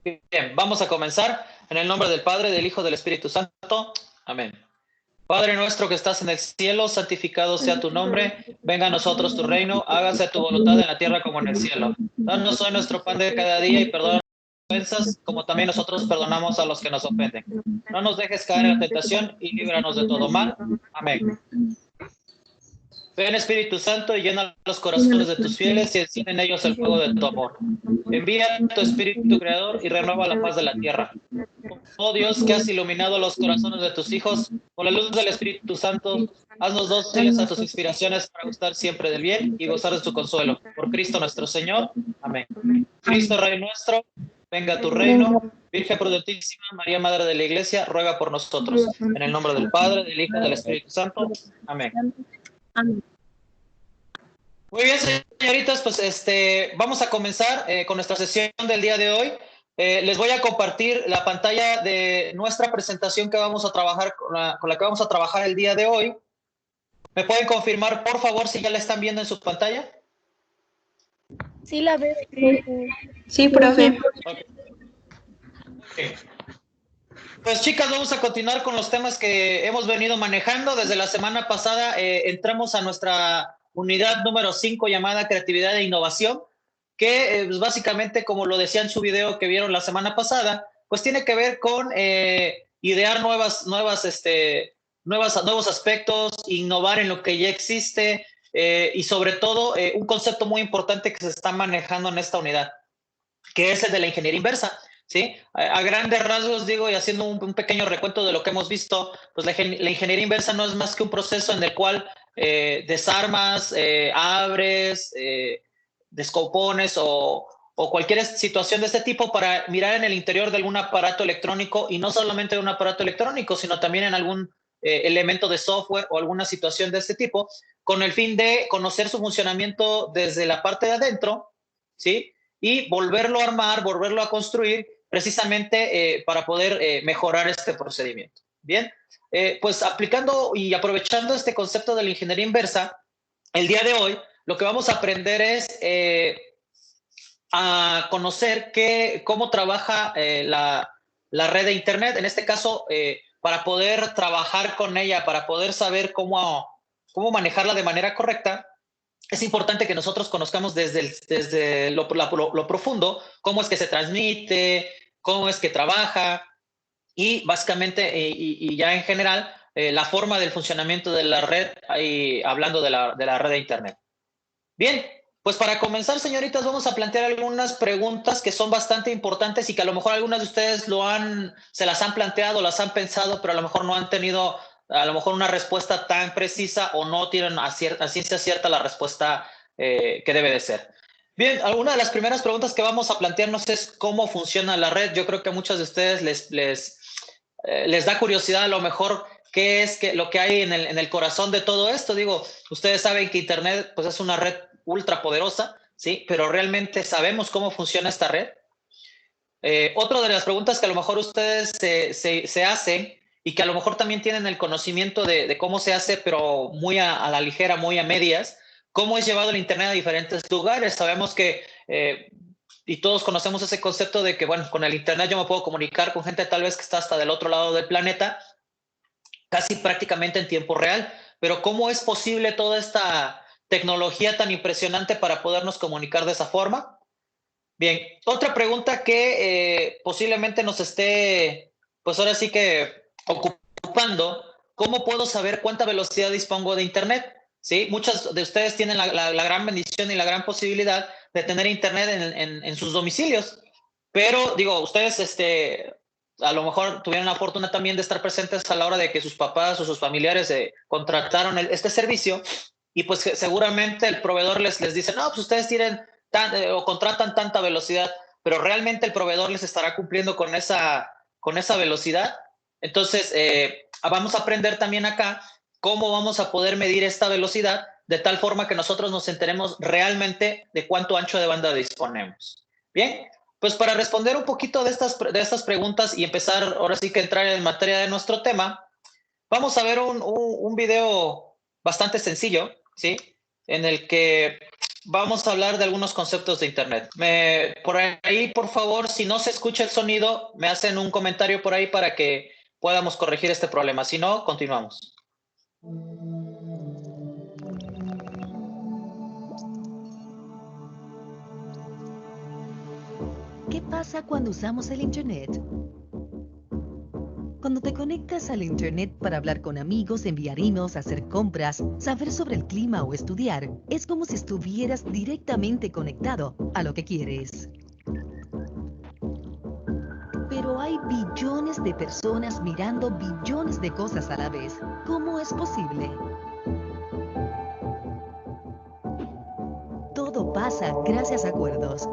Bien, vamos a comenzar en el nombre del Padre, del Hijo, del Espíritu Santo. Amén. Padre nuestro que estás en el cielo, santificado sea tu nombre. Venga a nosotros tu reino, hágase tu voluntad en la tierra como en el cielo. Danos hoy nuestro pan de cada día y perdona nuestras ofensas, como también nosotros perdonamos a los que nos ofenden. No nos dejes caer en la tentación y líbranos de todo mal. Amén. Ven Espíritu Santo y llena los corazones de tus fieles y enciende en ellos el fuego de tu amor. Envía tu Espíritu Creador y renueva la paz de la tierra. Oh Dios, que has iluminado los corazones de tus hijos, con la luz del Espíritu Santo, haznos dóciles a tus inspiraciones para gustar siempre del bien y gozar de tu consuelo. Por Cristo nuestro Señor. Amén. Cristo Rey nuestro, venga a tu reino. Virgen prudentísima, María Madre de la Iglesia, ruega por nosotros. En el nombre del Padre, del Hijo y del Espíritu Santo. Amén. Muy bien, señoritas, pues vamos a comenzar con nuestra sesión del día de hoy. Les voy a compartir la pantalla de nuestra presentación que vamos a trabajar con la que vamos a trabajar el día de hoy. ¿Me pueden confirmar, por favor, si ya la están viendo en su pantalla? Sí, la veo. Sí, profe. Okay. Pues chicas, vamos a continuar con los temas que hemos venido manejando. Desde la semana pasada entramos a nuestra unidad número 5 llamada Creatividad e Innovación, que pues básicamente, como lo decía en su video que vieron la semana pasada, pues tiene que ver con idear nuevos aspectos, innovar en lo que ya existe y sobre todo un concepto muy importante que se está manejando en esta unidad, que es el de la ingeniería inversa. ¿Sí? A grandes rasgos, digo, y haciendo un pequeño recuento de lo que hemos visto, pues la ingeniería inversa no es más que un proceso en el cual desarmas, abres, descompones o cualquier situación de este tipo para mirar en el interior de algún aparato electrónico, y no solamente de un aparato electrónico, sino también en algún elemento de software o alguna situación de este tipo, con el fin de conocer su funcionamiento desde la parte de adentro, ¿sí? Y volverlo a armar, volverlo a construir, precisamente para poder mejorar este procedimiento. Bien, pues aplicando y aprovechando este concepto de la ingeniería inversa, el día de hoy lo que vamos a aprender es a conocer cómo trabaja la red de Internet, en este caso, para poder trabajar con ella, para poder saber cómo manejarla de manera correcta. Es importante que nosotros conozcamos desde lo profundo cómo es que se transmite, cómo es que trabaja y básicamente y ya en general la forma del funcionamiento de la red, hablando de la red de Internet. Bien, pues para comenzar, señoritas, vamos a plantear algunas preguntas que son bastante importantes y que a lo mejor algunas de ustedes se las han planteado, las han pensado, pero a lo mejor no han tenido a lo mejor una respuesta tan precisa o no tienen a ciencia cierta la respuesta que debe de ser. Bien, una de las primeras preguntas que vamos a plantearnos es cómo funciona la red. Yo creo que a muchas de ustedes les da curiosidad a lo mejor qué es lo que hay en el corazón de todo esto. Digo, ustedes saben que Internet pues, es una red ultra poderosa, ¿sí? Pero ¿realmente sabemos cómo funciona esta red? Otra de las preguntas que a lo mejor ustedes se hacen y que a lo mejor también tienen el conocimiento de cómo se hace, pero muy a la ligera, muy a medias, ¿cómo es llevado el Internet a diferentes lugares? Sabemos que, y todos conocemos ese concepto de que, bueno, con el Internet yo me puedo comunicar con gente tal vez que está hasta del otro lado del planeta, casi prácticamente en tiempo real, pero ¿cómo es posible toda esta tecnología tan impresionante para podernos comunicar de esa forma? Bien, otra pregunta que posiblemente nos esté, pues ahora sí que ocupando, ¿cómo puedo saber cuánta velocidad dispongo de Internet? ¿Sí? Muchos de ustedes tienen la gran bendición y la gran posibilidad de tener Internet en sus domicilios, pero digo, ustedes a lo mejor tuvieron la fortuna también de estar presentes a la hora de que sus papás o sus familiares contrataron este servicio, y pues seguramente el proveedor les dice, no, pues ustedes tienen o contratan tanta velocidad, pero realmente el proveedor les estará cumpliendo con esa velocidad. Entonces, vamos a aprender también acá cómo vamos a poder medir esta velocidad de tal forma que nosotros nos enteremos realmente de cuánto ancho de banda disponemos. Bien, pues para responder un poquito de estas preguntas y empezar ahora sí que entrar en materia de nuestro tema, vamos a ver un video bastante sencillo, ¿sí? En el que vamos a hablar de algunos conceptos de Internet. Por ahí, por favor, si no se escucha el sonido, me hacen un comentario por ahí para que podamos corregir este problema. Si no, continuamos. ¿Qué pasa cuando usamos el Internet? Cuando te conectas al Internet para hablar con amigos, enviar emails, hacer compras, saber sobre el clima o estudiar, es como si estuvieras directamente conectado a lo que quieres. Pero hay billones de personas mirando billones de cosas a la vez. ¿Cómo es posible? Todo pasa gracias a acuerdos.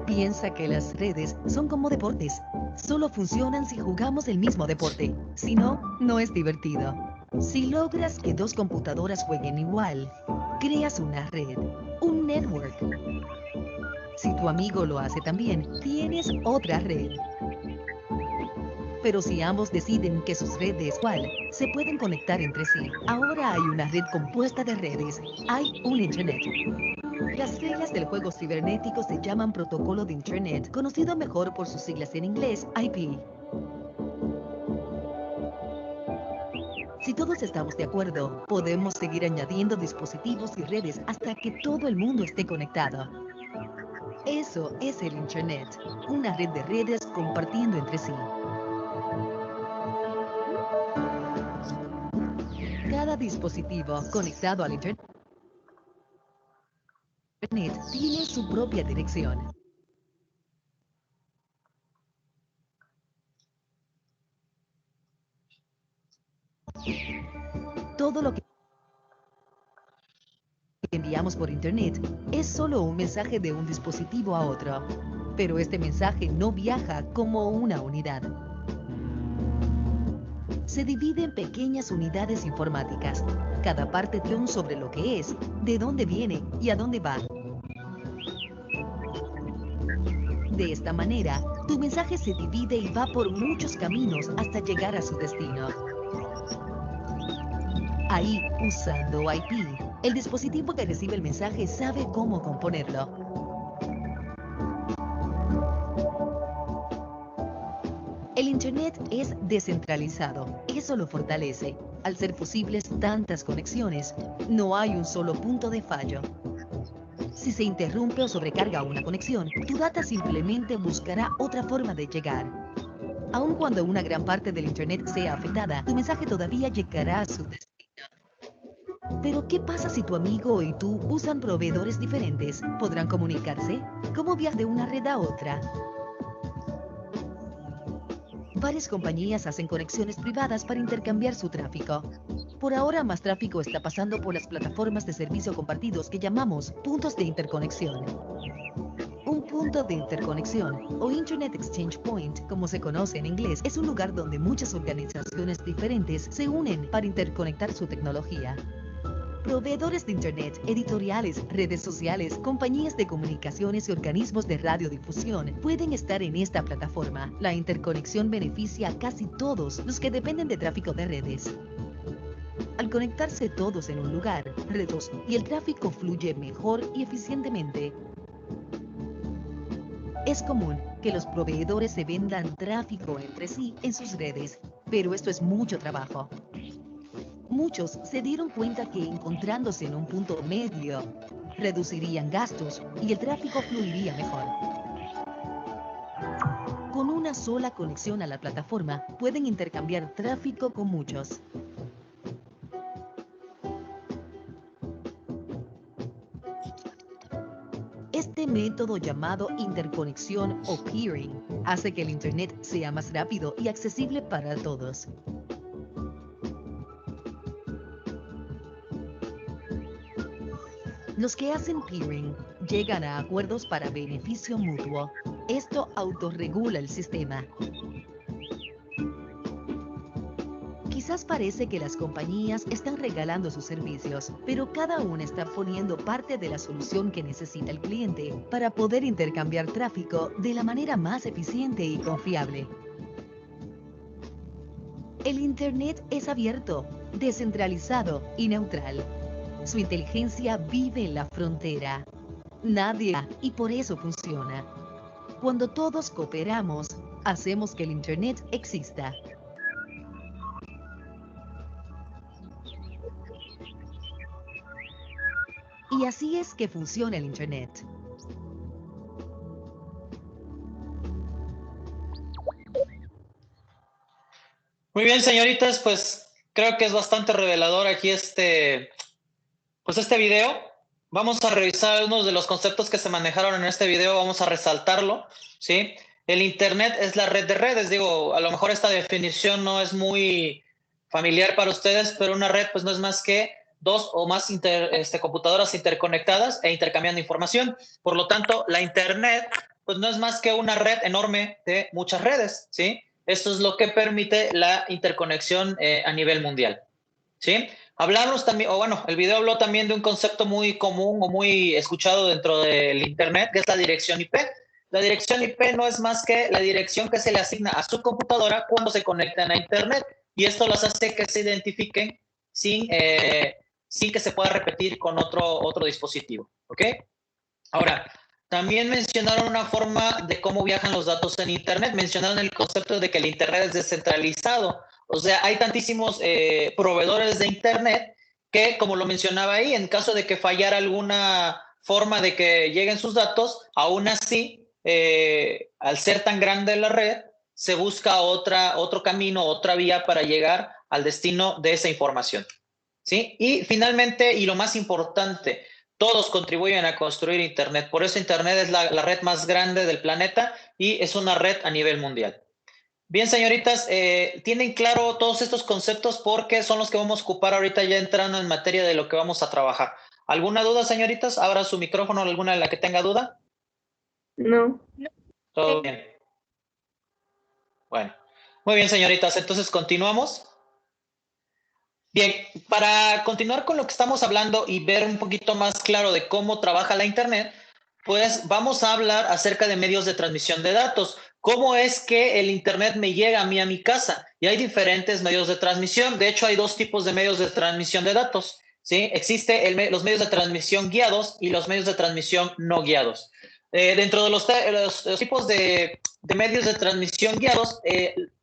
Piensa que las redes son como deportes. Solo funcionan si jugamos el mismo deporte. Si no, no es divertido. Si logras que dos computadoras jueguen igual, creas una red, un network. Si tu amigo lo hace también, tienes otra red. Pero si ambos deciden que sus redes igual, se pueden conectar entre sí. Ahora hay una red compuesta de redes. Hay un Internet. Las reglas del juego cibernético se llaman protocolo de Internet, conocido mejor por sus siglas en inglés, IP. Si todos estamos de acuerdo, podemos seguir añadiendo dispositivos y redes hasta que todo el mundo esté conectado. Eso es el Internet, una red de redes compartiendo entre sí. Cada dispositivo conectado al Internet tiene su propia dirección. Todo lo que enviamos por Internet es solo un mensaje de un dispositivo a otro, pero este mensaje no viaja como una unidad. Se divide en pequeñas unidades informáticas. Cada parte tiene sobre lo que es, de dónde viene y a dónde va. De esta manera, tu mensaje se divide y va por muchos caminos hasta llegar a su destino. Ahí, usando IP, el dispositivo que recibe el mensaje sabe cómo componerlo. El Internet es descentralizado. Eso lo fortalece. Al ser posibles tantas conexiones, no hay un solo punto de fallo. Si se interrumpe o sobrecarga una conexión, tu data simplemente buscará otra forma de llegar. Aun cuando una gran parte del Internet sea afectada, tu mensaje todavía llegará a su destino. Pero, ¿qué pasa si tu amigo y tú usan proveedores diferentes? ¿Podrán comunicarse? ¿Cómo viajar de una red a otra? Varias compañías hacen conexiones privadas para intercambiar su tráfico. Por ahora, más tráfico está pasando por las plataformas de servicio compartidos que llamamos puntos de interconexión. Un punto de interconexión, o Internet Exchange Point, como se conoce en inglés, es un lugar donde muchas organizaciones diferentes se unen para interconectar su tecnología. Proveedores de Internet, editoriales, redes sociales, compañías de comunicaciones y organismos de radiodifusión pueden estar en esta plataforma. La interconexión beneficia a casi todos los que dependen de tráfico de redes. Al conectarse todos en un lugar, redes y el tráfico fluye mejor y eficientemente. Es común que los proveedores se vendan tráfico entre sí en sus redes, pero esto es mucho trabajo. Muchos se dieron cuenta que encontrándose en un punto medio, reducirían gastos y el tráfico fluiría mejor. Con una sola conexión a la plataforma, pueden intercambiar tráfico con muchos. Este método llamado interconexión o peering hace que el Internet sea más rápido y accesible para todos. Los que hacen peering llegan a acuerdos para beneficio mutuo. Esto autorregula el sistema. Quizás parece que las compañías están regalando sus servicios, pero cada una está poniendo parte de la solución que necesita el cliente para poder intercambiar tráfico de la manera más eficiente y confiable. El Internet es abierto, descentralizado y neutral. Su inteligencia vive en la frontera. Nadie, y por eso funciona. Cuando todos cooperamos, hacemos que el Internet exista. Y así es que funciona el Internet. Muy bien, señoritas, pues creo que es bastante revelador aquí pues este video. Vamos a revisar algunos de los conceptos que se manejaron en este video, vamos a resaltarlo, ¿sí? El Internet es la red de redes, digo, a lo mejor esta definición no es muy familiar para ustedes, pero una red pues no es más que dos o más computadoras interconectadas e intercambiando información. Por lo tanto, la Internet pues no es más que una red enorme de muchas redes, ¿sí? Esto es lo que permite la interconexión a nivel mundial, ¿sí? Hablamos también, o bueno, el video habló también de un concepto muy común o muy escuchado dentro del Internet, que es la dirección IP. La dirección IP no es más que la dirección que se le asigna a su computadora cuando se conectan a Internet, y esto las hace que se identifiquen sin que se pueda repetir con otro dispositivo, ¿ok? Ahora, también mencionaron una forma de cómo viajan los datos en Internet. Mencionaron el concepto de que el Internet es descentralizado. O sea, hay tantísimos proveedores de Internet que, como lo mencionaba ahí, en caso de que fallara alguna forma de que lleguen sus datos, aún así, al ser tan grande la red, se busca otro camino, otra vía para llegar al destino de esa información, ¿sí? Y finalmente, y lo más importante, todos contribuyen a construir Internet. Por eso Internet es la red más grande del planeta y es una red a nivel mundial. Bien, señoritas, ¿tienen claro todos estos conceptos? Porque son los que vamos a ocupar ahorita ya entrando en materia de lo que vamos a trabajar. ¿Alguna duda, señoritas? Abra su micrófono, alguna de la que tenga duda. No. Todo bien. Bueno, muy bien, señoritas. Entonces, continuamos. Bien, para continuar con lo que estamos hablando y ver un poquito más claro de cómo trabaja la Internet, pues vamos a hablar acerca de medios de transmisión de datos. ¿Cómo es que el Internet me llega a mí a mi casa? Y hay diferentes medios de transmisión. De hecho, hay dos tipos de medios de transmisión de datos, ¿sí? Existen los medios de transmisión guiados y los medios de transmisión no guiados. Dentro de los tipos de medios de transmisión guiados,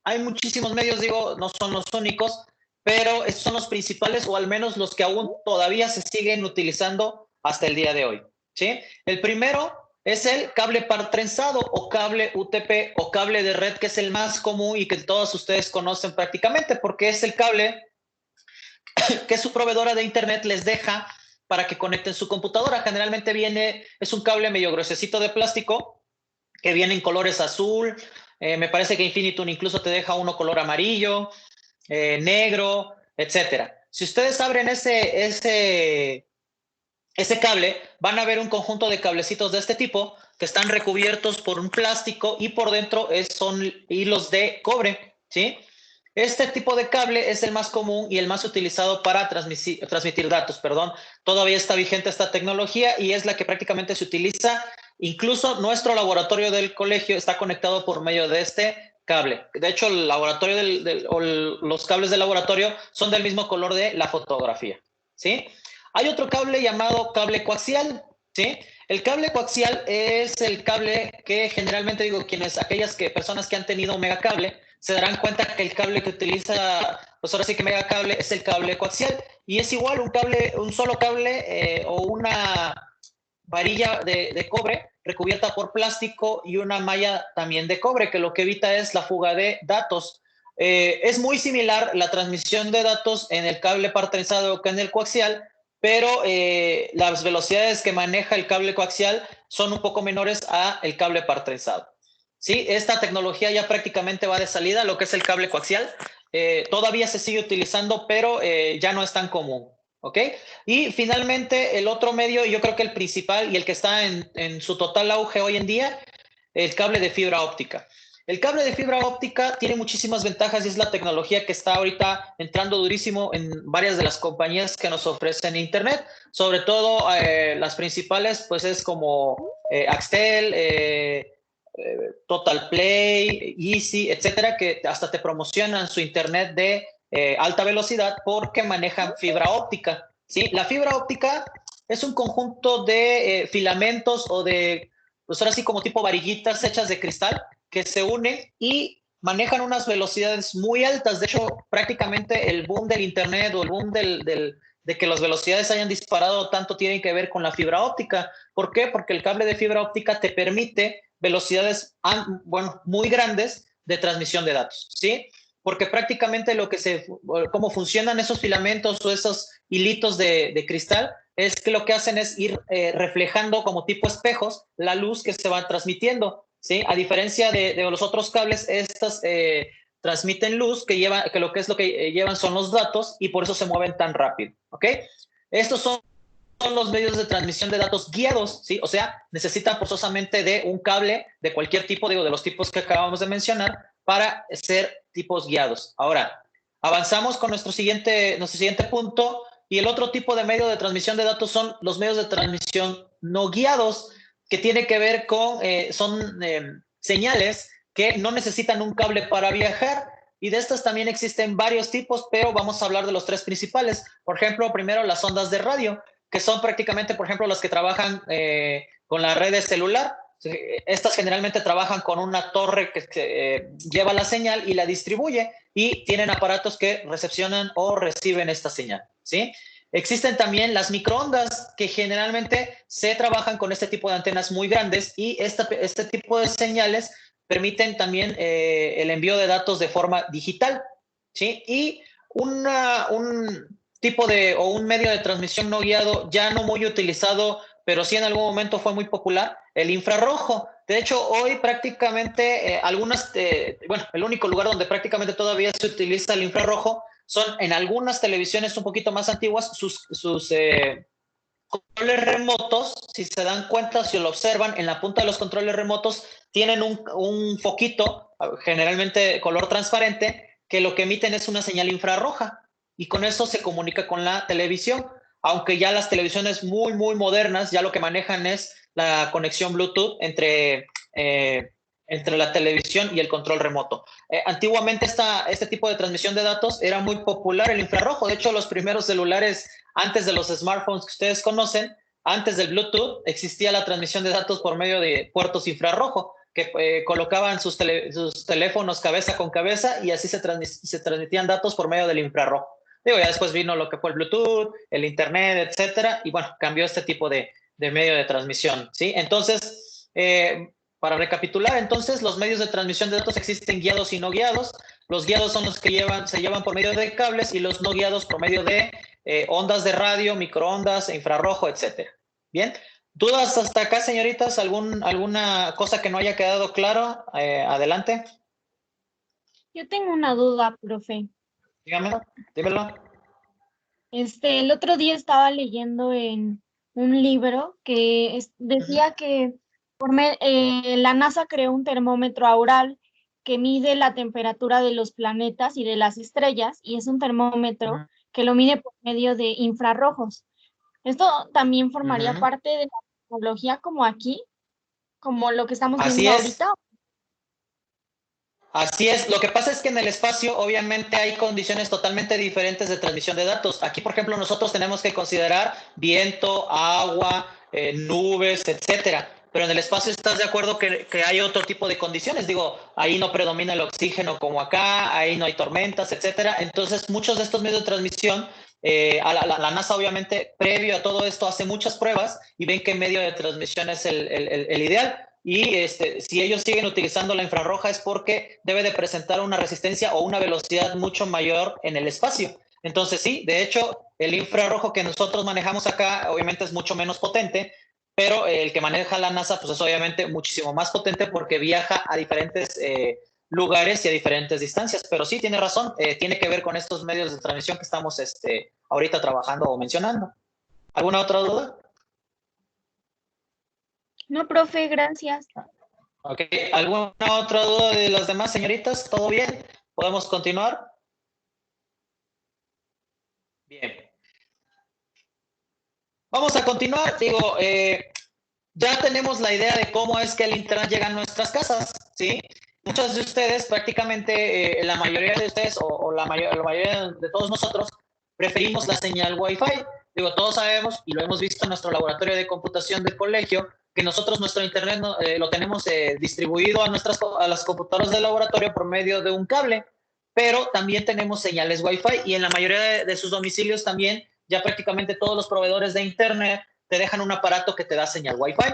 hay muchísimos medios, digo, no son los únicos, pero estos son los principales, o al menos los que aún todavía se siguen utilizando hasta el día de hoy, ¿sí? El primero es el cable par trenzado o cable UTP o cable de red, que es el más común y que todos ustedes conocen prácticamente, porque es el cable que su proveedora de Internet les deja para que conecten su computadora. Generalmente es un cable medio gruesecito de plástico que viene en colores azul, me parece que Infinitum incluso te deja uno color amarillo, negro, etcétera. Si ustedes abren ese cable, van a ver un conjunto de cablecitos de este tipo que están recubiertos por un plástico y por dentro son hilos de cobre, ¿sí? Este tipo de cable es el más común y el más utilizado para transmitir datos, perdón. Todavía está vigente esta tecnología y es la que prácticamente se utiliza. Incluso nuestro laboratorio del colegio está conectado por medio de este cable. De hecho, el laboratorio los cables del laboratorio son del mismo color de la fotografía, ¿sí? Hay otro cable llamado cable coaxial, ¿sí? El cable coaxial es el cable que generalmente, digo, aquellas personas que han tenido megacable se darán cuenta que el cable que utiliza, pues ahora sí que megacable, es el cable coaxial, y es igual un solo cable o una varilla de cobre recubierta por plástico y una malla también de cobre, que lo que evita es la fuga de datos. Es muy similar la transmisión de datos en el cable par trenzado que en el coaxial, pero las velocidades que maneja el cable coaxial son un poco menores a el cable par trenzado. Sí, esta tecnología ya prácticamente va de salida, lo que es el cable coaxial. Todavía se sigue utilizando, pero ya no es tan común, ¿ok? Y finalmente, el otro medio, yo creo que el principal y el que está en su total auge hoy en día, el cable de fibra óptica. El cable de fibra óptica tiene muchísimas ventajas y es la tecnología que está ahorita entrando durísimo en varias de las compañías que nos ofrecen Internet. Sobre todo las principales, pues es como Axtel, Total Play, Easy, etcétera, que hasta te promocionan su Internet de alta velocidad porque manejan fibra óptica. ¿sí? La fibra óptica es un conjunto de filamentos o de, pues ahora sí como tipo varillitas hechas de cristal que se unen y manejan unas velocidades muy altas. De hecho, prácticamente el boom del Internet o el boom de que las velocidades hayan disparado tanto tiene que ver con la fibra óptica. ¿Por qué? Porque el cable de fibra óptica te permite velocidades, bueno, muy grandes de transmisión de datos, ¿sí? Porque prácticamente cómo funcionan esos filamentos o esos hilitos de cristal es que lo que hacen es ir reflejando como tipo espejos la luz que se va transmitiendo, ¿sí? A diferencia de los otros cables, estas transmiten luz que lo que llevan son los datos y por eso se mueven tan rápido, ¿ok? Estos son los medios de transmisión de datos guiados, ¿sí? O sea, necesitan forzosamente de un cable de cualquier tipo, digo, de los tipos que acabamos de mencionar, para ser tipos guiados. Ahora, avanzamos con nuestro siguiente punto, y el otro tipo de medio de transmisión de datos son los medios de transmisión no guiados, que tiene que ver con, son señales que no necesitan un cable para viajar, y de estas también existen varios tipos, pero vamos a hablar de los tres principales. Por ejemplo, primero las ondas de radio, que son prácticamente, por ejemplo, las que trabajan con la red de celular. Estas generalmente trabajan con una torre que lleva la señal y la distribuye, y tienen aparatos que recepcionan o reciben esta señal, ¿sí? Existen también las microondas, que generalmente se trabajan con este tipo de antenas muy grandes, y este tipo de señales permiten también el envío de datos de forma digital, ¿sí? Y un tipo o un medio de transmisión no guiado ya no muy utilizado, pero sí en algún momento fue muy popular, el infrarrojo. De hecho, hoy prácticamente bueno, el único lugar donde prácticamente todavía se utiliza el infrarrojo son en algunas televisiones un poquito más antiguas, sus controles remotos. Si se dan cuenta, si lo observan, en la punta de los controles remotos tienen un foquito, generalmente de color transparente, que lo que emiten es una señal infrarroja, y con eso se comunica con la televisión, aunque ya las televisiones muy, muy modernas ya lo que manejan es la conexión Bluetooth entre la televisión y el control remoto. Antiguamente este tipo de transmisión de datos era muy popular, el infrarrojo. De hecho, los primeros celulares, antes de los smartphones que ustedes conocen, antes del Bluetooth, existía la transmisión de datos por medio de puertos infrarrojo, que colocaban sus teléfonos cabeza con cabeza, y así se transmitían datos por medio del infrarrojo. Digo, ya después vino lo que fue el Bluetooth, el Internet, etcétera, y bueno, cambió este tipo de medio de transmisión, ¿sí? Entonces, para recapitular, entonces, los medios de transmisión de datos existen guiados y no guiados. Los guiados son los que se llevan por medio de cables, y los no guiados por medio de ondas de radio, microondas, infrarrojo, etcétera. Bien. ¿Dudas hasta acá, señoritas? ¿Alguna cosa que no haya quedado claro? Adelante. Yo tengo una duda, profe. Dígame, dímelo. El otro día estaba leyendo en un libro que decía que la NASA creó un termómetro aural que mide la temperatura de los planetas y de las estrellas, y es un termómetro que lo mide por medio de infrarrojos. ¿Esto también formaría parte de la tecnología como aquí, como lo que estamos viendo ahorita? Así es. Lo que pasa es que en el espacio obviamente hay condiciones totalmente diferentes de transmisión de datos. Aquí, por ejemplo, nosotros tenemos que considerar viento, agua, nubes, etcétera. Pero en el espacio, ¿estás de acuerdo que hay otro tipo de condiciones? Digo, ahí no predomina el oxígeno como acá, ahí no hay tormentas, etcétera. Entonces, muchos de estos medios de transmisión, la NASA obviamente, previo a todo esto, hace muchas pruebas y ven qué medio de transmisión es el ideal. Y si ellos siguen utilizando la infrarroja es porque debe de presentar una resistencia o una velocidad mucho mayor en el espacio. Entonces sí, de hecho, el infrarrojo que nosotros manejamos acá obviamente es mucho menos potente, pero el que maneja la NASA pues es obviamente muchísimo más potente porque viaja a diferentes lugares y a diferentes distancias. Pero sí, tiene razón, tiene que ver con estos medios de transmisión que estamos ahorita trabajando o mencionando. ¿Alguna otra duda? No, profe, gracias. Ok, ¿alguna otra duda de las demás señoritas? ¿Todo bien? ¿Podemos continuar? Bien. Vamos a continuar. Digo, ya tenemos la idea de cómo es que el Internet llega a nuestras casas, ¿sí? Muchos de ustedes, prácticamente la mayoría de ustedes o la mayoría de todos nosotros, preferimos la señal Wi-Fi. Digo, todos sabemos y lo hemos visto en nuestro laboratorio de computación del colegio, que nosotros nuestro internet lo tenemos distribuido a las computadoras del laboratorio por medio de un cable, pero también tenemos señales Wi-Fi y en la mayoría de sus domicilios también ya prácticamente todos los proveedores de internet te dejan un aparato que te da señal Wi-Fi.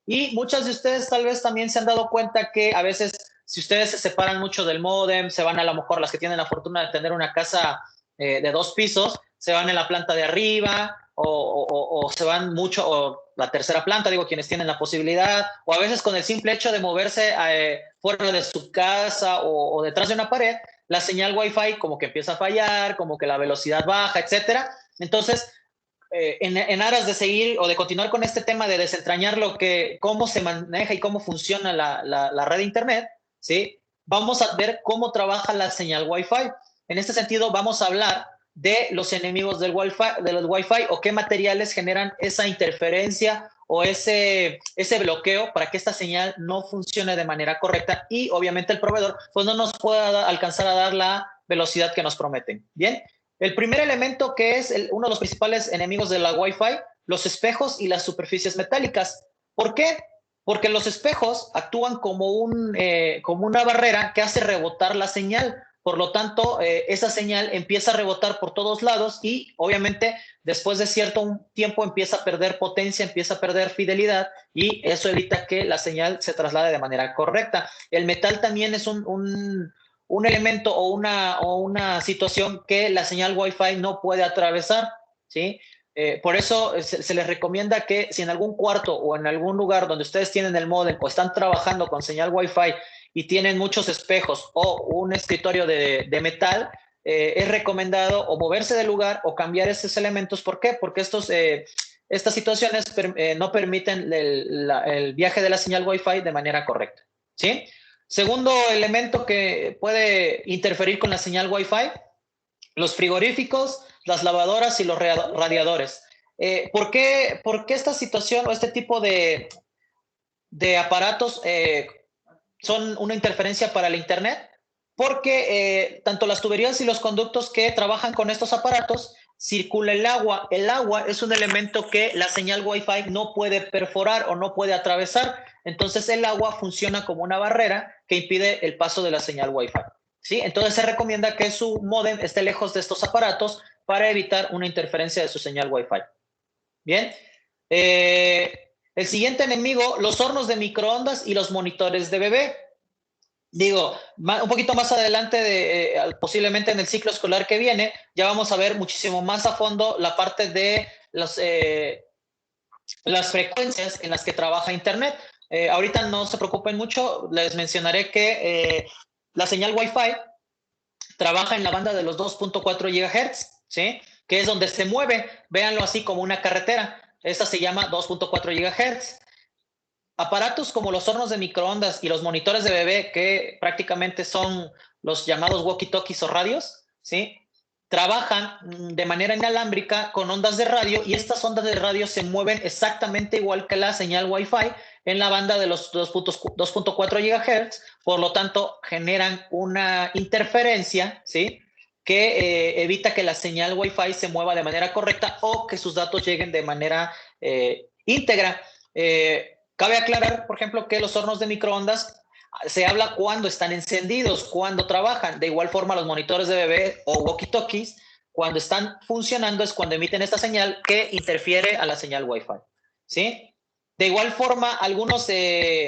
Y muchas de ustedes tal vez también se han dado cuenta que a veces si ustedes se separan mucho del módem, se van a lo mejor las que tienen la fortuna de tener una casa de 2 pisos, se van en la planta de arriba o se van mucho, o la tercera planta, digo, quienes tienen la posibilidad, o a veces con el simple hecho de moverse fuera de su casa o detrás de una pared, la señal Wi-Fi como que empieza a fallar, como que la velocidad baja, etcétera. Entonces, en aras de seguir o de continuar con este tema de desentrañar cómo se maneja y cómo funciona la red de internet, ¿sí? Vamos a ver cómo trabaja la señal Wi-Fi. En este sentido, vamos a hablar de los enemigos del Wi-Fi o qué materiales generan esa interferencia o ese bloqueo para que esta señal no funcione de manera correcta y obviamente el proveedor pues no nos pueda alcanzar a dar la velocidad que nos prometen. Bien, el primer elemento que es uno de los principales enemigos de la Wi-Fi, los espejos y las superficies metálicas. ¿Por qué? Porque los espejos actúan como una barrera que hace rebotar la señal. Por lo tanto, esa señal empieza a rebotar por todos lados y obviamente después de cierto tiempo empieza a perder potencia, empieza a perder fidelidad y eso evita que la señal se traslade de manera correcta. El metal también es un elemento o una situación que la señal Wi-Fi no puede atravesar, ¿sí? Por eso se les recomienda que si en algún cuarto o en algún lugar donde ustedes tienen el módem o están trabajando con señal Wi-Fi y tienen muchos espejos o un escritorio de metal, es recomendado o moverse del lugar o cambiar esos elementos. ¿Por qué? Porque estas situaciones no permiten el viaje de la señal Wi-Fi de manera correcta, ¿sí? Segundo elemento que puede interferir con la señal Wi-Fi, los frigoríficos, las lavadoras y los radiadores. ¿Por qué esta situación o este tipo de aparatos son una interferencia para el internet? Porque tanto las tuberías y los conductos que trabajan con estos aparatos circula el agua. El agua es un elemento que la señal Wi-Fi no puede perforar o no puede atravesar. Entonces el agua funciona como una barrera que impide el paso de la señal Wi-Fi, ¿sí? Entonces se recomienda que su módem esté lejos de estos aparatos para evitar una interferencia de su señal Wi-Fi. Bien. El siguiente enemigo, los hornos de microondas y los monitores de bebé. Digo, un poquito más adelante, posiblemente en el ciclo escolar que viene, ya vamos a ver muchísimo más a fondo la parte de las frecuencias en las que trabaja Internet. Ahorita no se preocupen mucho, les mencionaré que la señal Wi-Fi trabaja en la banda de los 2.4 GHz, ¿sí? Que es donde se mueve, véanlo así como una carretera. Esta se llama 2.4 GHz. Aparatos como los hornos de microondas y los monitores de bebé, que prácticamente son los llamados walkie-talkies o radios, ¿sí? Trabajan de manera inalámbrica con ondas de radio y estas ondas de radio se mueven exactamente igual que la señal Wi-Fi en la banda de los 2.4 GHz, por lo tanto generan una interferencia, ¿sí? Que evita que la señal Wi-Fi se mueva de manera correcta o que sus datos lleguen de manera íntegra. Cabe aclarar, por ejemplo, que los hornos de microondas se habla cuando están encendidos, cuando trabajan. De igual forma, los monitores de bebé o walkie-talkies, cuando están funcionando es cuando emiten esta señal que interfiere a la señal Wi-Fi, ¿sí? De igual forma, algunos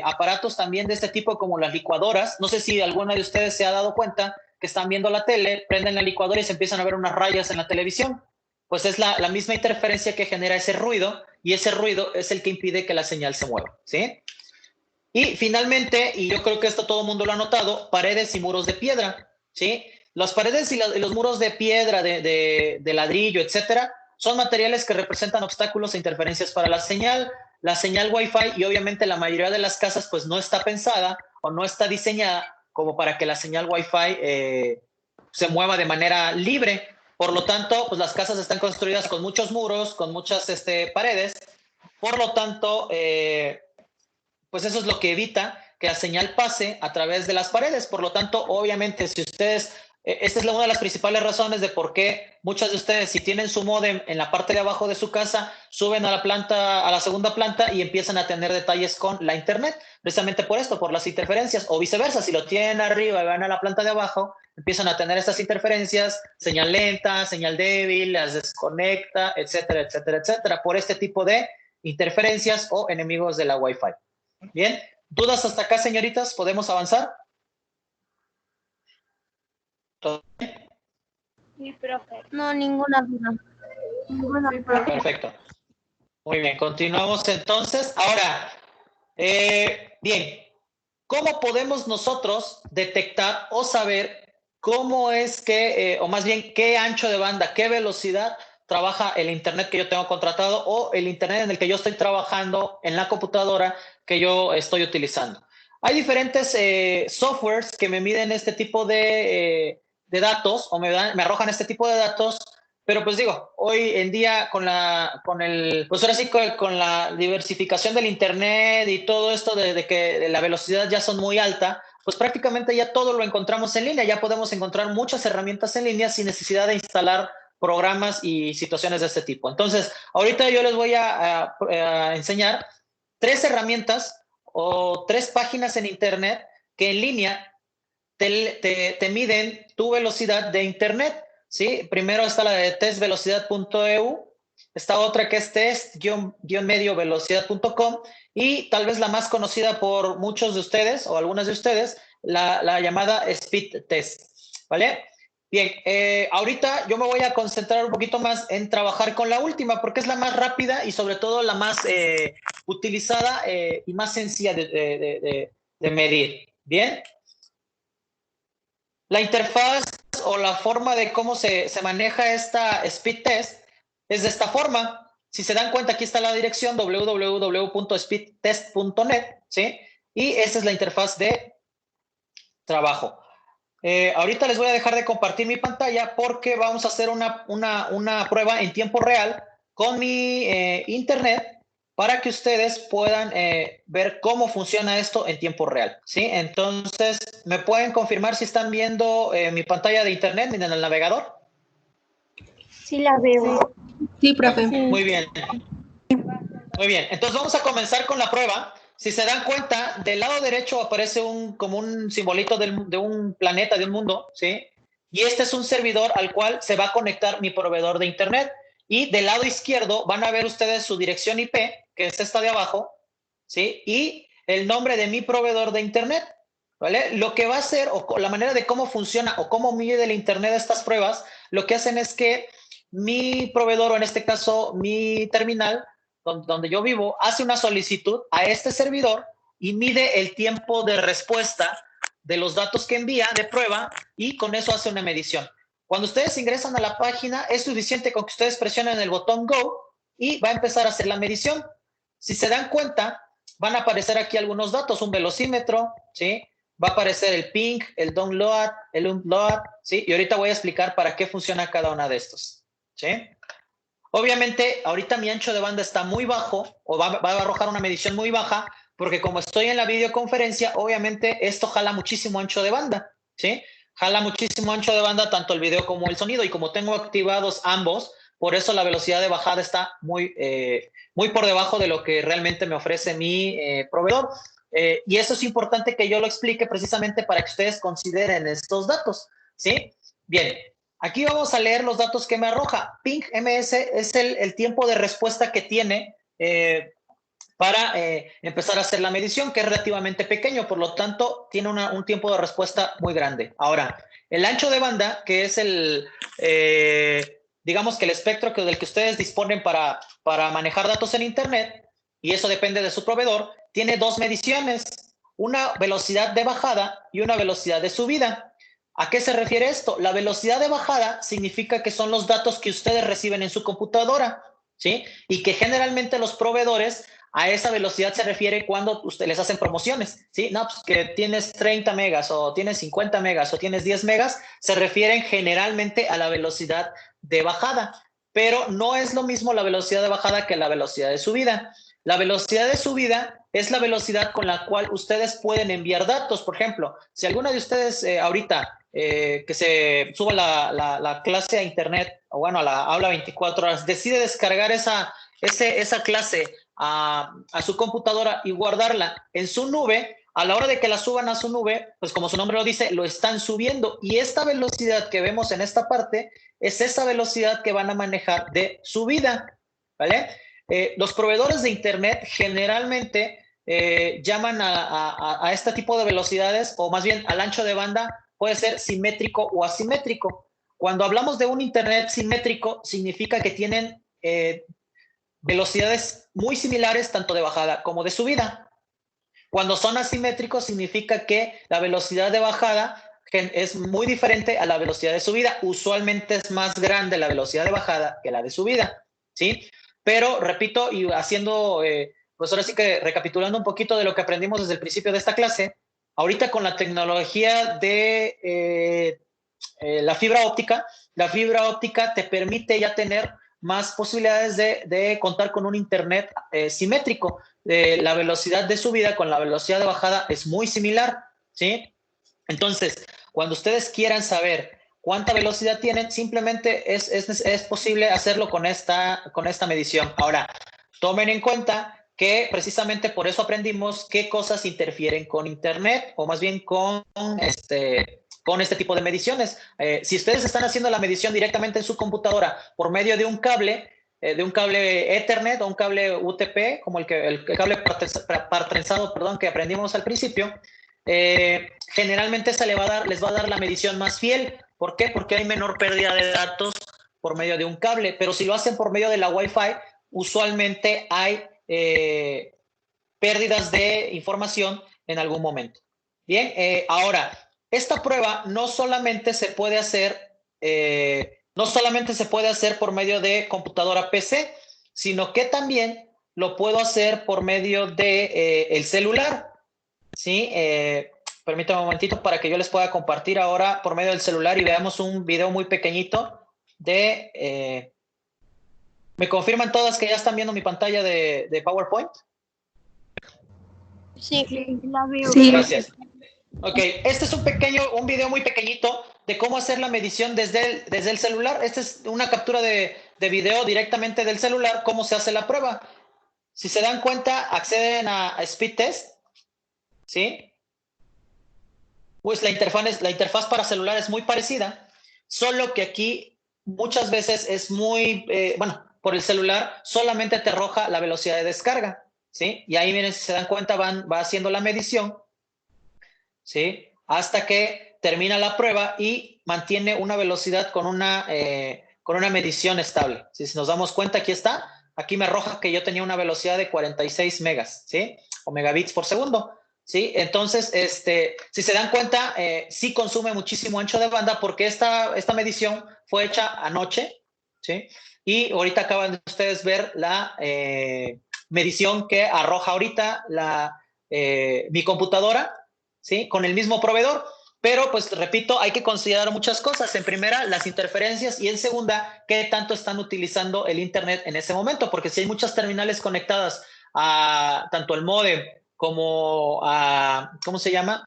aparatos también de este tipo, como las licuadoras, no sé si alguna de ustedes se ha dado cuenta que están viendo la tele, prenden la licuadora y se empiezan a ver unas rayas en la televisión. Pues es la misma interferencia que genera ese ruido y ese ruido es el que impide que la señal se mueva, ¿sí? Y finalmente, y yo creo que esto todo el mundo lo ha notado, paredes y muros de piedra, ¿sí? Las paredes y los muros de piedra, de ladrillo, etcétera, son materiales que representan obstáculos e interferencias para la señal Wi-Fi y obviamente la mayoría de las casas pues no está pensada o no está diseñada como para que la señal Wi-Fi se mueva de manera libre. Por lo tanto, pues las casas están construidas con muchos muros, con muchas paredes. Por lo tanto, pues eso es lo que evita que la señal pase a través de las paredes. Por lo tanto, obviamente, si ustedes Esta es una de las principales razones de por qué muchos de ustedes, si tienen su módem en la parte de abajo de su casa, suben a la segunda planta y empiezan a tener detalles con la internet, precisamente por esto, por las interferencias, o viceversa, si lo tienen arriba y van a la planta de abajo, empiezan a tener estas interferencias, señal lenta, señal débil, las desconecta, etcétera, etcétera, etcétera, por este tipo de interferencias o enemigos de la Wi-Fi. Bien, ¿dudas hasta acá, señoritas? ¿Podemos avanzar? Sí, profe. No, ninguna duda. Ninguna duda. Perfecto. Muy bien, continuamos entonces. Ahora, bien, ¿cómo podemos nosotros detectar o saber cómo es que, o más bien, qué ancho de banda, qué velocidad trabaja el Internet que yo tengo contratado o el Internet en el que yo estoy trabajando en la computadora que yo estoy utilizando? Hay diferentes softwares que me miden este tipo de datos o me arrojan este tipo de datos. Pero pues digo, hoy en día pues ahora sí con la diversificación del internet y todo esto de que la velocidad ya son muy alta, pues prácticamente ya todo lo encontramos en línea, ya podemos encontrar muchas herramientas en línea sin necesidad de instalar programas y situaciones de este tipo. Entonces, ahorita yo les voy a enseñar 3 herramientas o 3 páginas en internet que en línea te miden tu velocidad de internet. ¿Sí? Primero está la de testvelocidad.eu, está otra que es test-velocidad.com y tal vez la más conocida por muchos de ustedes o algunas de ustedes, la llamada Speed Test, ¿vale? Bien, ahorita yo me voy a concentrar un poquito más en trabajar con la última porque es la más rápida y sobre todo la más utilizada y más sencilla de medir. Bien. La interfaz o la forma de cómo se maneja esta speed test es de esta forma. Si se dan cuenta, aquí está la dirección www.speedtest.net, ¿sí? Y esta es la interfaz de trabajo. Ahorita les voy a dejar de compartir mi pantalla porque vamos a hacer una prueba en tiempo real con mi internet para que ustedes puedan ver cómo funciona esto en tiempo real, ¿sí? Entonces, ¿me pueden confirmar si están viendo mi pantalla de internet en el navegador? Sí, la veo. Sí, profe. Muy bien. Muy bien. Entonces, vamos a comenzar con la prueba. Si se dan cuenta, del lado derecho aparece como un simbolito de un planeta, de un mundo, ¿sí? Y este es un servidor al cual se va a conectar mi proveedor de internet. Y del lado izquierdo van a ver ustedes su dirección IP, que es esta de abajo, ¿sí? Y el nombre de mi proveedor de internet, ¿vale? Lo que va a hacer, o la manera de cómo funciona o cómo mide el internet estas pruebas, lo que hacen es que mi proveedor, o en este caso mi terminal, donde yo vivo, hace una solicitud a este servidor y mide el tiempo de respuesta de los datos que envía de prueba y con eso hace una medición. Cuando ustedes ingresan a la página, es suficiente con que ustedes presionen el botón Go y va a empezar a hacer la medición. Si se dan cuenta, van a aparecer aquí algunos datos, un velocímetro, ¿sí? Va a aparecer el ping, el download, el upload, ¿sí? Y ahorita voy a explicar para qué funciona cada una de estos, ¿sí? Obviamente, ahorita mi ancho de banda está muy bajo o va a arrojar una medición muy baja porque como estoy en la videoconferencia, obviamente esto jala muchísimo ancho de banda, ¿sí? Jala muchísimo ancho de banda tanto el video como el sonido y como tengo activados ambos, por eso la velocidad de bajada está muy por debajo de lo que realmente me ofrece mi proveedor. Y eso es importante que yo lo explique precisamente para que ustedes consideren estos datos, ¿sí? Bien. Aquí vamos a leer los datos que me arroja. Ping MS es el tiempo de respuesta que tiene para empezar a hacer la medición, que es relativamente pequeño, por lo tanto, tiene un tiempo de respuesta muy grande. Ahora, el ancho de banda, que es digamos que el espectro del que ustedes disponen para manejar datos en Internet, y eso depende de su proveedor, tiene 2 mediciones, una velocidad de bajada y una velocidad de subida. ¿A qué se refiere esto? La velocidad de bajada significa que son los datos que ustedes reciben en su computadora, ¿sí? Y que generalmente los proveedores a esa velocidad se refiere cuando ustedes les hacen promociones, ¿sí? No, pues que tienes 30 megas o tienes 50 megas o tienes 10 megas, se refieren generalmente a la velocidad de bajada, pero no es lo mismo la velocidad de bajada que la velocidad de subida. La velocidad de subida es la velocidad con la cual ustedes pueden enviar datos. Por ejemplo, si alguna de ustedes ahorita que se suba la clase a internet, o bueno, a la aula 24 horas, decide descargar esa clase a su computadora y guardarla en su nube, a la hora de que la suban a su nube, pues como su nombre lo dice, lo están subiendo. Y esta velocidad que vemos en esta parte es esa velocidad que van a manejar de subida, ¿vale? Los proveedores de internet generalmente llaman a este tipo de velocidades, o más bien al ancho de banda, puede ser simétrico o asimétrico. Cuando hablamos de un internet simétrico, significa que tienen velocidades muy similares, tanto de bajada como de subida. Cuando son asimétricos, significa que la velocidad de bajada es muy diferente a la velocidad de subida. Usualmente es más grande la velocidad de bajada que la de subida, ¿sí? Pero, repito, y haciendo, pues ahora sí que recapitulando un poquito de lo que aprendimos desde el principio de esta clase, ahorita con la tecnología de la fibra óptica te permite ya tener más posibilidades de contar con un internet simétrico. La velocidad de subida con la velocidad de bajada es muy similar, ¿sí? Entonces, cuando ustedes quieran saber cuánta velocidad tienen, simplemente es posible hacerlo con esta medición. Ahora, tomen en cuenta que precisamente por eso aprendimos qué cosas interfieren con internet, o más bien con este tipo de mediciones. Si ustedes están haciendo la medición directamente en su computadora por medio de un cable Ethernet o un cable UTP, como el cable partrenzado, que aprendimos al principio, generalmente les va a dar la medición más fiel. ¿Por qué? Porque hay menor pérdida de datos por medio de un cable, pero si lo hacen por medio de la Wi-Fi, usualmente hay pérdidas de información en algún momento. Bien, ahora, esta prueba no solamente se puede hacer por medio de computadora PC, sino que también lo puedo hacer por medio de el celular, ¿sí? Permítanme un momentito para que yo les pueda compartir ahora por medio del celular y veamos un video muy pequeñito de... ¿me confirman todas que ya están viendo mi pantalla de PowerPoint? Sí, la veo. Sí. Gracias. Ok, este es un video muy pequeñito de cómo hacer la medición desde el celular. Esta es una captura de video directamente del celular, cómo se hace la prueba. Si se dan cuenta, acceden a Speed Test, ¿sí? Pues la interfaz para celular es muy parecida, solo que aquí muchas veces es muy, por el celular solamente te arroja la velocidad de descarga, ¿sí? Y ahí miren, si se dan cuenta, va haciendo la medición, ¿sí? Hasta que termina la prueba y mantiene una velocidad con una medición estable. Si nos damos cuenta, aquí está. Aquí me arroja que yo tenía una velocidad de 46 megas, ¿sí? O megabits por segundo, ¿sí? Entonces, si se dan cuenta, sí consume muchísimo ancho de banda porque esta medición fue hecha anoche, ¿sí? Y ahorita acaban de ustedes ver la medición que arroja ahorita mi computadora, ¿sí? Con el mismo proveedor. Pero, pues, repito, hay que considerar muchas cosas. En primera, las interferencias, y en segunda, qué tanto están utilizando el internet en ese momento, porque si hay muchas terminales conectadas a tanto el módem como a, ¿cómo se llama?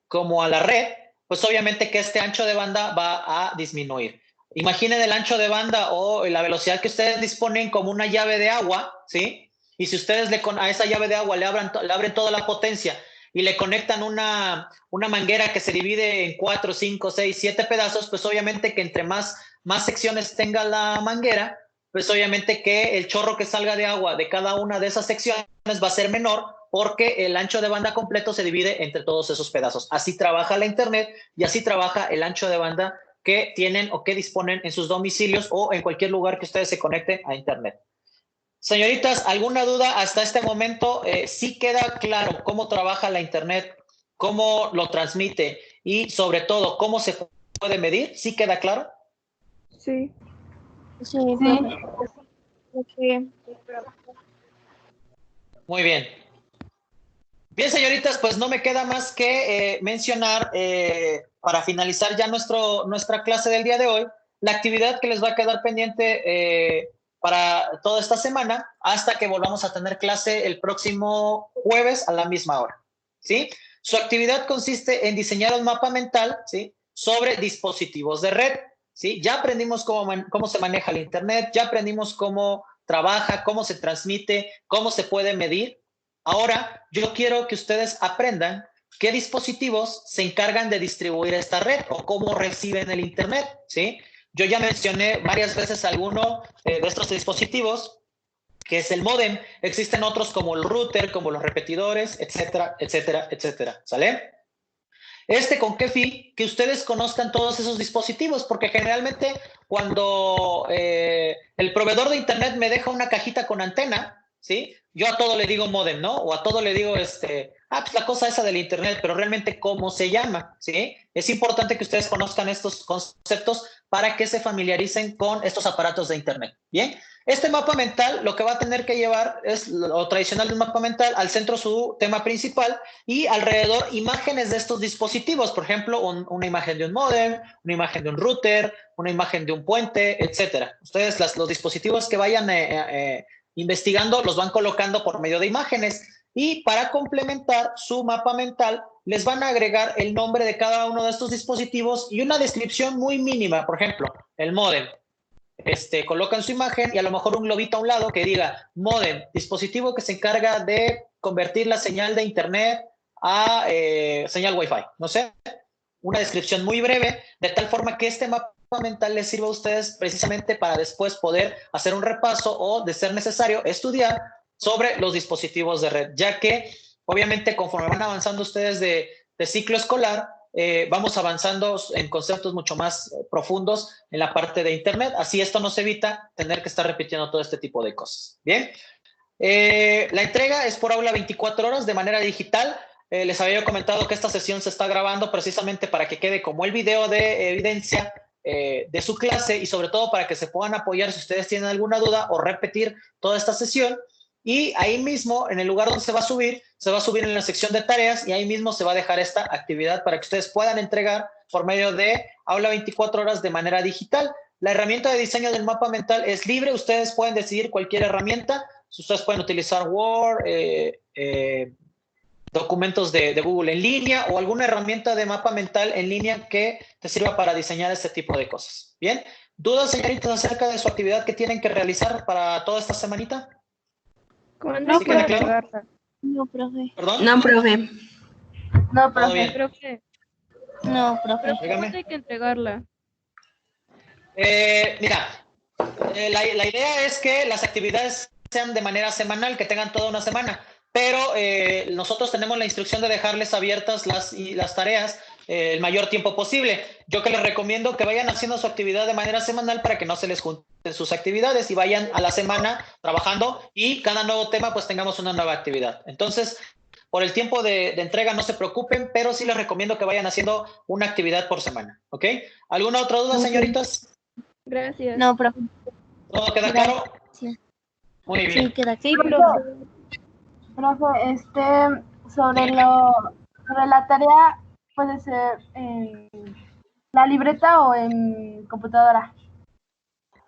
Como a la red, pues obviamente que este ancho de banda va a disminuir. Imaginen el ancho de banda o la velocidad que ustedes disponen como una llave de agua, ¿sí? Y si ustedes a esa llave de agua le abren toda la potencia y le conectan una manguera que se divide en 4, 5, 6, 7 pedazos, pues obviamente que entre más secciones tenga la manguera, pues obviamente que el chorro que salga de agua de cada una de esas secciones va a ser menor porque el ancho de banda completo se divide entre todos esos pedazos. Así trabaja la internet y así trabaja el ancho de banda que tienen o que disponen en sus domicilios o en cualquier lugar que ustedes se conecten a internet. Señoritas, ¿alguna duda hasta este momento? ¿Sí queda claro cómo trabaja la internet, cómo lo transmite y sobre todo cómo se puede medir? ¿Sí queda claro? Sí. Sí, Muy bien. Bien, señoritas, pues no me queda más que mencionar, para finalizar ya nuestra clase del día de hoy, la actividad que les va a quedar pendiente para toda esta semana hasta que volvamos a tener clase el próximo jueves a la misma hora, ¿sí? Su actividad consiste en diseñar un mapa mental, ¿sí?, sobre dispositivos de red, ¿sí? Ya aprendimos cómo se maneja el Internet, ya aprendimos cómo trabaja, cómo se transmite, cómo se puede medir. Ahora, yo quiero que ustedes aprendan qué dispositivos se encargan de distribuir esta red o cómo reciben el Internet, ¿sí? Yo ya mencioné varias veces alguno de estos dispositivos, que es el módem. Existen otros como el router, como los repetidores, etcétera, etcétera, etcétera, ¿sale? ¿Con qué fin? Que ustedes conozcan todos esos dispositivos, porque generalmente cuando el proveedor de Internet me deja una cajita con antena, ¿sí? Yo a todo le digo módem, ¿no? O a todo le digo, pues la cosa esa del Internet, pero realmente cómo se llama, ¿sí? Es importante que ustedes conozcan estos conceptos para que se familiaricen con estos aparatos de Internet, ¿bien? Este mapa mental lo que va a tener que llevar es lo tradicional del mapa mental, al centro su tema principal y alrededor imágenes de estos dispositivos, por ejemplo, una imagen de un módem, una imagen de un router, una imagen de un puente, etcétera. Ustedes los dispositivos que vayan investigando los van colocando por medio de imágenes y para complementar su mapa mental les van a agregar el nombre de cada uno de estos dispositivos y una descripción muy mínima. Por ejemplo, el módem. Colocan su imagen y a lo mejor un globito a un lado que diga módem, dispositivo que se encarga de convertir la señal de Internet a señal Wi-Fi. No sé, una descripción muy breve, de tal forma que este mapa mental les sirva a ustedes precisamente para después poder hacer un repaso o, de ser necesario, estudiar sobre los dispositivos de red, ya que obviamente conforme van avanzando ustedes de ciclo escolar, vamos avanzando en conceptos mucho más profundos en la parte de Internet, así esto nos evita tener que estar repitiendo todo este tipo de cosas. Bien, la entrega es por aula 24 horas de manera digital. Les había comentado que esta sesión se está grabando precisamente para que quede como el video de evidencia de su clase y sobre todo para que se puedan apoyar si ustedes tienen alguna duda o repetir toda esta sesión. Y ahí mismo, en el lugar donde se va a subir en la sección de tareas y ahí mismo se va a dejar esta actividad para que ustedes puedan entregar por medio de aula 24 horas de manera digital. La herramienta de diseño del mapa mental es libre, ustedes pueden decidir cualquier herramienta, ustedes pueden utilizar Word, documentos de Google en línea o alguna herramienta de mapa mental en línea que te sirva para diseñar este tipo de cosas. ¿Bien? ¿Dudas, señoritas, acerca de su actividad que tienen que realizar para toda esta semanita? ¿Cuándo ¿Sí queda claro? entregarla? No, profe. ¿Perdón? No, profe. No, ¿Todo profe. bien? Profe, No, profe. Dígame. ¿cuándo hay que entregarla? Mira, la idea es que las actividades sean de manera semanal, que tengan toda una semana, pero nosotros tenemos la instrucción de dejarles abiertas las tareas el mayor tiempo posible. Yo que les recomiendo que vayan haciendo su actividad de manera semanal para que no se les junten sus actividades y vayan a la semana trabajando y cada nuevo tema pues tengamos una nueva actividad. Entonces, por el tiempo de entrega no se preocupen, pero sí les recomiendo que vayan haciendo una actividad por semana, ¿ok? ¿Alguna otra duda, señoritas? Gracias. No, profe. ¿Todo queda claro? Sí. Muy bien. Sí, queda Sí, claro. profe. Profe, sobre la tarea, puede ser en la libreta o en computadora.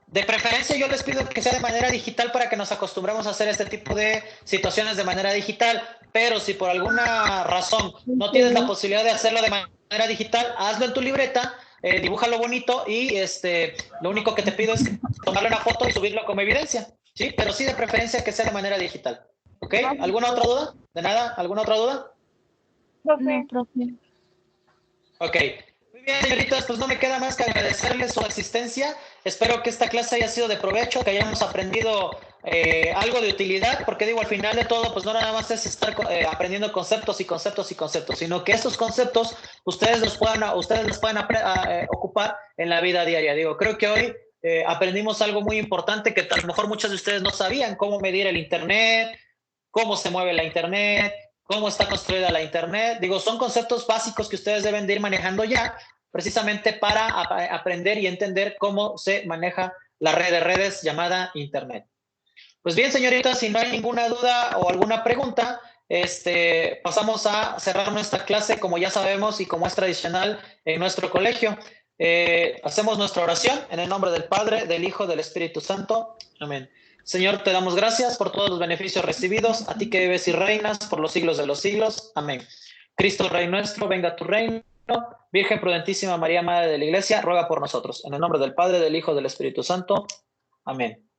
De preferencia yo les pido que sea de manera digital para que nos acostumbremos a hacer este tipo de situaciones de manera digital, pero si por alguna razón no tienes la posibilidad de hacerlo de manera digital, hazlo en tu libreta, dibújalo bonito y lo único que te pido es tomarle una foto y subirlo como evidencia, ¿sí? Pero sí de preferencia que sea de manera digital, ¿ok? ¿Alguna otra duda? ¿De nada? ¿Alguna otra duda? No, profe. Ok. Muy bien, señoritas, pues no me queda más que agradecerles su asistencia. Espero que esta clase haya sido de provecho, que hayamos aprendido algo de utilidad, porque digo, al final de todo, pues no nada más es estar aprendiendo conceptos y conceptos y conceptos, sino que estos conceptos ustedes los puedan ocupar en la vida diaria. Digo, creo que hoy aprendimos algo muy importante que a lo mejor muchos de ustedes no sabían, cómo medir el Internet, cómo se mueve la Internet, cómo está construida la Internet. Digo, son conceptos básicos que ustedes deben de ir manejando ya, precisamente para aprender y entender cómo se maneja la red de redes llamada Internet. Pues bien, señoritas, si no hay ninguna duda o alguna pregunta, pasamos a cerrar nuestra clase, como ya sabemos y como es tradicional en nuestro colegio. Hacemos nuestra oración en el nombre del Padre, del Hijo, del Espíritu Santo. Amén. Señor, te damos gracias por todos los beneficios recibidos, a ti que vives y reinas por los siglos de los siglos. Amén. Cristo, Rey nuestro, venga a tu reino, Virgen prudentísima María, Madre de la Iglesia, ruega por nosotros. En el nombre del Padre, del Hijo, del Espíritu Santo. Amén.